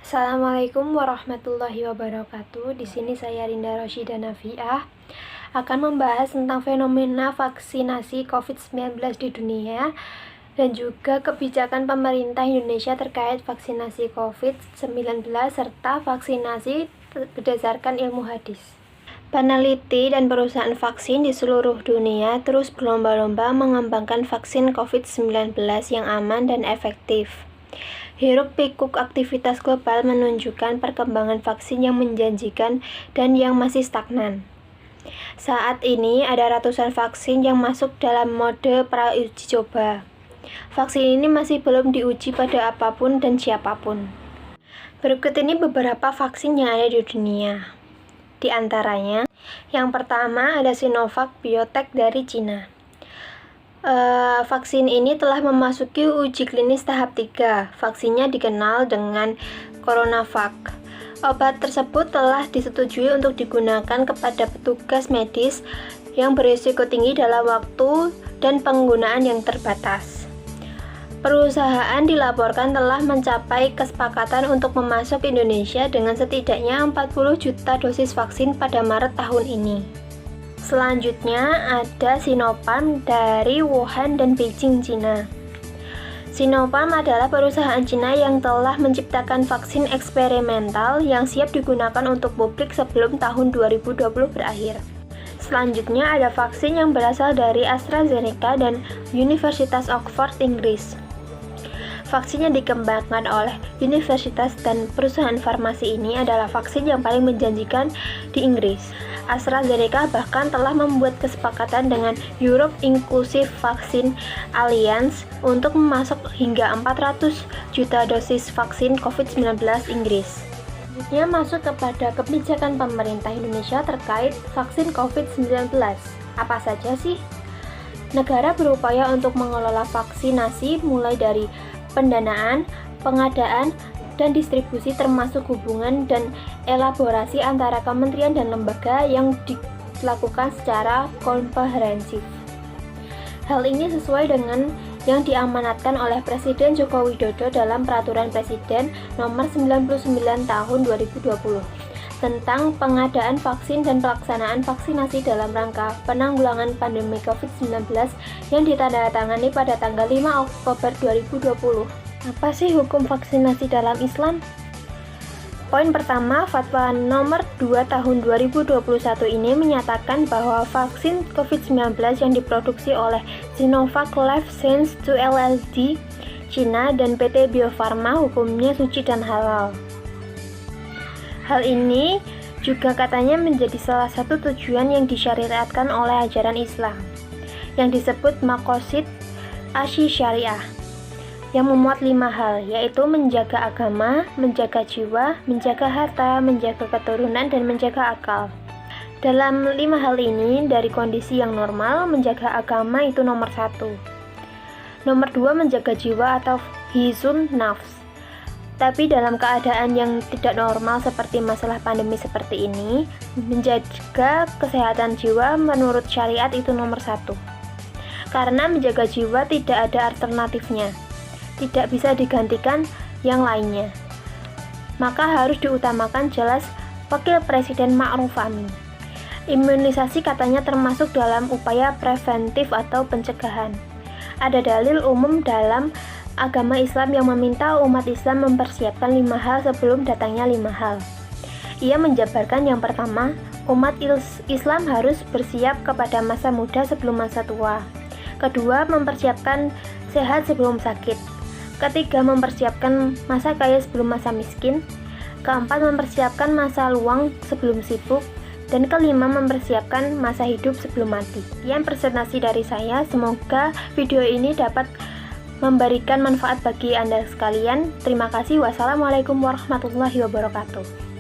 Assalamualaikum warahmatullahi wabarakatuh. Di sini saya Rinda Rosyida Nafiah akan membahas tentang fenomena vaksinasi COVID-19 di dunia dan juga kebijakan pemerintah Indonesia terkait vaksinasi COVID-19 serta vaksinasi berdasarkan ilmu hadis. Peneliti dan perusahaan vaksin di seluruh dunia terus berlomba-lomba mengembangkan vaksin COVID-19 yang aman dan efektif. Hiruk-pikuk aktivitas global menunjukkan perkembangan vaksin yang menjanjikan dan yang masih stagnan. Saat ini ada ratusan vaksin yang masuk dalam mode pra-uji coba. Vaksin ini masih belum diuji pada apapun dan siapapun. Berikut ini beberapa vaksin yang ada di dunia. Di antaranya, yang pertama ada Sinovac Biotech dari Cina. Vaksin ini telah memasuki uji klinis tahap 3. Vaksinnya dikenal dengan CoronaVac. Obat tersebut telah disetujui untuk digunakan kepada petugas medis yang berisiko tinggi dalam waktu dan penggunaan yang terbatas. Perusahaan dilaporkan telah mencapai kesepakatan untuk memasok Indonesia dengan setidaknya 40 juta dosis vaksin pada Maret tahun ini. Selanjutnya ada Sinopharm dari Wuhan dan Beijing, Cina. Sinopharm adalah perusahaan Cina yang telah menciptakan vaksin eksperimental yang siap digunakan untuk publik sebelum tahun 2020 berakhir. Selanjutnya ada vaksin yang berasal dari AstraZeneca dan Universitas Oxford, Inggris. Vaksin yang dikembangkan oleh universitas dan perusahaan farmasi ini adalah vaksin yang paling menjanjikan di Inggris. AstraZeneca bahkan telah membuat kesepakatan dengan Europe Inclusive Vaccine Alliance untuk memasok hingga 400 juta dosis vaksin COVID-19 Inggris. Selanjutnya masuk kepada kebijakan pemerintah Indonesia terkait vaksin COVID-19. Apa saja sih? Negara berupaya untuk mengelola vaksinasi mulai dari pendanaan, pengadaan, dan distribusi termasuk hubungan dan elaborasi antara kementerian dan lembaga yang dilakukan secara komprehensif. Hal ini sesuai dengan yang diamanatkan oleh Presiden Joko Widodo dalam Peraturan Presiden Nomor 99 Tahun 2020 tentang pengadaan vaksin dan pelaksanaan vaksinasi dalam rangka penanggulangan pandemi COVID-19 yang ditandatangani pada tanggal 5 Oktober 2020. Apa sih hukum vaksinasi dalam Islam? Poin pertama, Fatwa nomor 2 tahun 2021 ini menyatakan bahwa vaksin COVID-19 yang diproduksi oleh Sinovac Life Sciences II LLC, Cina, dan PT Bio Farma hukumnya suci dan halal. Hal ini juga katanya menjadi salah satu tujuan yang disyariatkan oleh ajaran Islam, yang disebut Maqasid Asy-Syariah, yang memuat 5 hal, yaitu menjaga agama, menjaga jiwa, menjaga harta, menjaga keturunan, dan menjaga akal. Dalam 5 hal ini, dari kondisi yang normal, menjaga agama itu nomor 1. Nomor 2, menjaga jiwa atau hizun nafs. Tapi dalam keadaan yang tidak normal seperti masalah pandemi seperti ini, menjaga kesehatan jiwa menurut syariat itu nomor 1. Karena menjaga jiwa tidak ada alternatifnya, tidak bisa digantikan yang lainnya. Maka harus diutamakan jelas Wakil Presiden Ma'ruf Amin. Imunisasi katanya termasuk dalam upaya preventif atau pencegahan. Ada dalil umum dalam agama Islam yang meminta umat Islam mempersiapkan 5 hal sebelum datangnya 5 hal. Ia menjabarkan yang pertama, umat Islam harus bersiap kepada masa muda sebelum masa tua. Kedua, mempersiapkan sehat sebelum sakit. Ketiga, mempersiapkan masa kaya sebelum masa miskin. Keempat, mempersiapkan masa luang sebelum sibuk. Dan kelima, mempersiapkan masa hidup sebelum mati. Sekian presentasi dari saya, semoga video ini dapat memberikan manfaat bagi Anda sekalian. Terima kasih. Wassalamualaikum warahmatullahi wabarakatuh.